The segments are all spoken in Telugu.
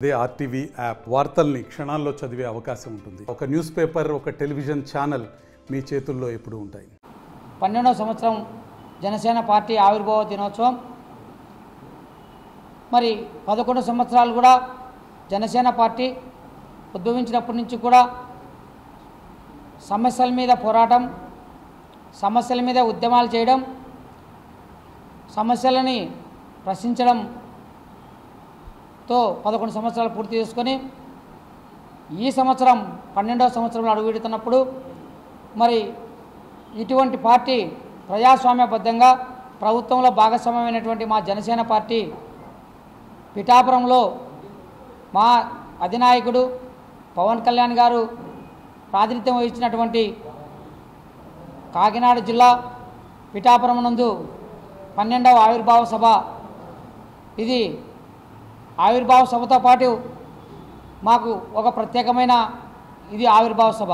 అదే ఆర్టీవీ యాప్ వార్తల్ని క్షణాల్లో చదివే అవకాశం ఉంటుంది. ఒక న్యూస్ పేపర్, ఒక టెలివిజన్ ఛానల్ మీ చేతుల్లో ఎప్పుడూ ఉంటాయి. 12వ సంవత్సరం జనసేన పార్టీ ఆవిర్భావ దినోత్సవం. మరి 11 సంవత్సరాలు కూడా జనసేన పార్టీ ఉద్భవించినప్పటి నుంచి కూడా సమస్యల మీద పోరాటం, సమస్యల మీద ఉద్యమాలు చేయడం, సమస్యలని ప్రశ్నించడంతో 11 సంవత్సరాలు పూర్తి చేసుకొని ఈ సంవత్సరం 12వ సంవత్సరంలో అడుగుపెడుతున్నప్పుడు మరి ఇటువంటి పార్టీ ప్రజాస్వామ్యబద్ధంగా ప్రభుత్వంలో భాగస్వామ్యమైనటువంటి మా జనసేన పార్టీ పిఠాపురంలో మా అధినాయకుడు పవన్ కళ్యాణ్ గారు ప్రాతినిధ్యం వహించినటువంటి కాకినాడ జిల్లా పిఠాపురం నందు 12వ ఆవిర్భావ సభ. ఇది ఆవిర్భావ సభతో పాటు మాకు ఒక ప్రత్యేకమైన ఇది ఆవిర్భావ సభ.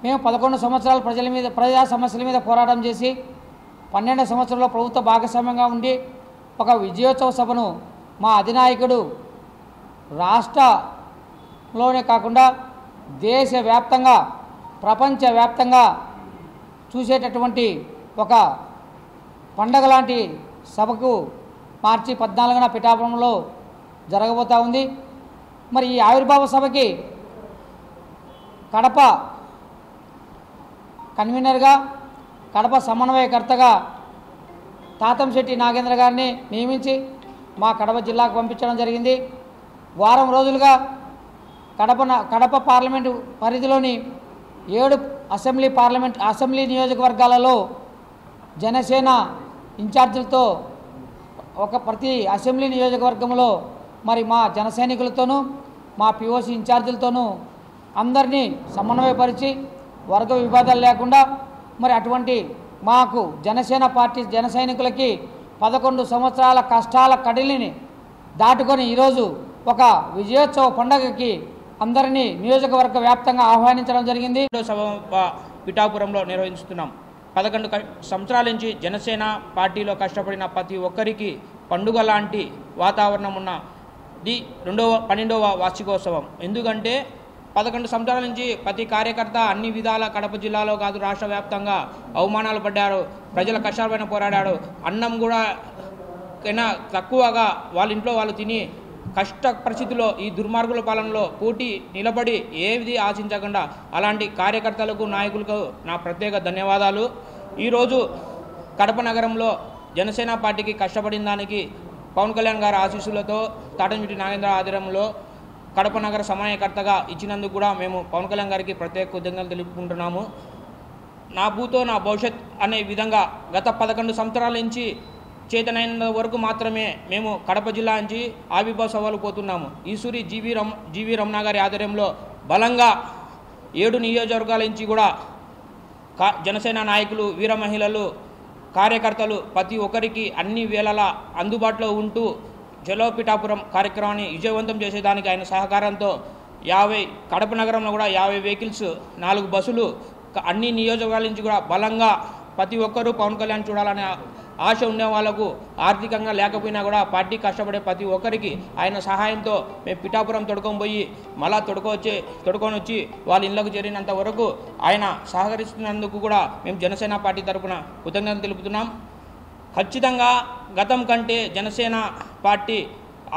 మేము 11 సంవత్సరాలు ప్రజా సమస్యల మీద పోరాటం చేసి 12వ సంవత్సరంలో ప్రభుత్వ భాగస్వామ్యంగా ఉండి ఒక విజయోత్సవ సభను మా అధినాయకుడు రాష్ట్రంలోనే కాకుండా దేశవ్యాప్తంగా ప్రపంచవ్యాప్తంగా చూసేటటువంటి ఒక పండగ లాంటి సభకు మార్చి 14న పిఠాపురంలో జరగబోతూ ఉంది. మరి ఈ ఆవిర్భావ సభకి కడప కన్వీనర్గా, కడప సమన్వయకర్తగా తాతంశెట్టి నాగేంద్ర గారిని నియమించి మా కడప జిల్లాకు పంపించడం జరిగింది. వారం రోజులుగా కడప పార్లమెంటు పరిధిలోని 7 అసెంబ్లీ నియోజకవర్గాలలో జనసేన ఇన్ఛార్జీలతో ప్రతి అసెంబ్లీ నియోజకవర్గంలో మరి మా జన సైనికులతోనూ మా పిఓసి ఇన్ఛార్జీలతోనూ అందరినీ సమన్వయపరిచి వర్గ విభేదాలు లేకుండా మరి అటువంటి మాకు జనసేన పార్టీ జన సైనికులకి 11 సంవత్సరాల కష్టాల కడిలిని దాటుకొని ఈరోజు ఒక విజయోత్సవ పండుగకి అందరినీ నియోజకవర్గ వ్యాప్తంగా ఆహ్వానించడం జరిగింది. సభ పిఠాపురంలో నిర్వహిస్తున్నాం. 11 సంవత్సరాల నుంచి జనసేన పార్టీలో కష్టపడిన ప్రతి ఒక్కరికి పండుగ లాంటి వాతావరణం ఉన్నది 12వ వార్షికోత్సవం. ఎందుకంటే 11 సంవత్సరాల నుంచి ప్రతి కార్యకర్త అన్ని విధాల కడప జిల్లాలో కాదు రాష్ట్ర వ్యాప్తంగా అవమానాలు పడ్డారు, ప్రజల కష్టాలపైన పోరాడారు. అన్నం కూడా కన్నా తక్కువగా వాళ్ళ ఇంట్లో వాళ్ళు తిని కష్ట పరిస్థితుల్లో ఈ దుర్మార్గుల పాలనలో పోటీ నిలబడి ఏది ఆశించకుండా అలాంటి కార్యకర్తలకు నాయకులకు నా ప్రత్యేక ధన్యవాదాలు. ఈరోజు కడప నగరంలో జనసేన పార్టీకి కష్టపడిన దానికి పవన్ కళ్యాణ్ గారి ఆశీస్సులతో తాటంశెట్టి నాగేంద్ర ఆధ్వర్యంలో కడప నగర సమన్వయకర్తగా ఇచ్చినందుకు కూడా మేము పవన్ కళ్యాణ్ గారికి ప్రత్యేక కృతజ్ఞతలు తెలుపుకుంటున్నాము. నా భూతో నా భవిష్యత్ అనే విధంగా గత 11 సంవత్సరాల నుంచి చేతనైన వరకు మాత్రమే మేము కడప జిల్లా నుంచి ఆవిర్భావ సభలు పోతున్నాము. ఈసూరి జీవి రమణ గారి ఆధ్వర్యంలో బలంగా 7 నియోజకవర్గాల నుంచి కూడా జనసేన నాయకులు, వీర మహిళలు, కార్యకర్తలు ప్రతి ఒక్కరికి అన్ని వేళలా అందుబాటులో ఉంటూ చలో పిఠాపురం కార్యక్రమాన్ని విజయవంతం చేసేదానికి ఆయన సహకారంతో కడప నగరంలో కూడా 50 వెహికల్స్, 4 బస్సులు అన్ని నియోజకవర్గాల నుంచి కూడా బలంగా ప్రతి ఒక్కరూ పవన్ కళ్యాణ్ చూడాలనే ఆశ ఉండే వాళ్ళకు ఆర్థికంగా లేకపోయినా కూడా పార్టీ కష్టపడే ప్రతి ఒక్కరికి ఆయన సహాయంతో మేము పిఠాపురం తొడుకొని పోయి మళ్ళా తొడుకొని వచ్చి వాళ్ళ ఇళ్లకు చేరినంత వరకు ఆయన సహకరిస్తున్నందుకు కూడా మేము జనసేన పార్టీ తరఫున కృతజ్ఞతలు తెలుపుతున్నాం. ఖచ్చితంగా గతం కంటే జనసేన పార్టీ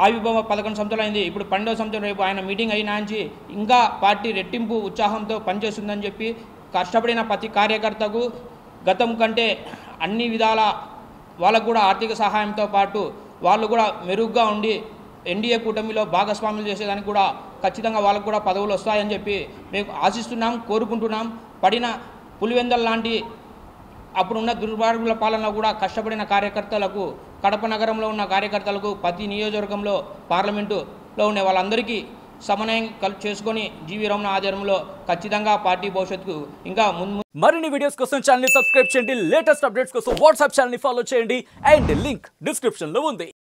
ఆవిర్భావం 11 సంవత్సరాలు అయింది. ఇప్పుడు 12వ సంవత్సరం రేపు ఆయన మీటింగ్ అయినా నుంచి ఇంకా పార్టీ రెట్టింపు ఉత్సాహంతో పనిచేస్తుందని చెప్పి కష్టపడిన ప్రతి కార్యకర్తకు గతం కంటే అన్ని విధాల వాళ్ళకు కూడా ఆర్థిక సహాయంతో పాటు వాళ్ళు కూడా మెరుగ్గా ఉండి ఎన్డీఏ కూటమిలో భాగస్వాములు చేసేదానికి కూడా ఖచ్చితంగా వాళ్ళకు కూడా పదవులు వస్తాయని చెప్పి మేము ఆశిస్తున్నాం, కోరుకుంటున్నాం. పడిన పులివెందల లాంటి అప్పుడున్న దుర్మార్గుల పాలనలో కూడా కష్టపడిన కార్యకర్తలకు, కడప నగరంలో ఉన్న కార్యకర్తలకు, ప్రతి నియోజకవర్గంలో పార్లమెంటులో ఉండే వాళ్ళందరికీ సమన్వయం చేసుకొని జీవి రమణ ఆధ్వర్యంలో ఖచ్చితంగా పార్టీ భవిష్యత్తుకు ఇంకా ముందు మరిన్ని వీడియోస్ కోసం ఛానల్ ని సబ్స్క్రైబ్ చేయండి. లేటెస్ట్ అప్డేట్స్ కోసం వాట్సాప్ ఛానల్ ని ఫాలో చేయండి. అండ్ లింక్ డిస్క్రిప్షన్ లో ఉంది.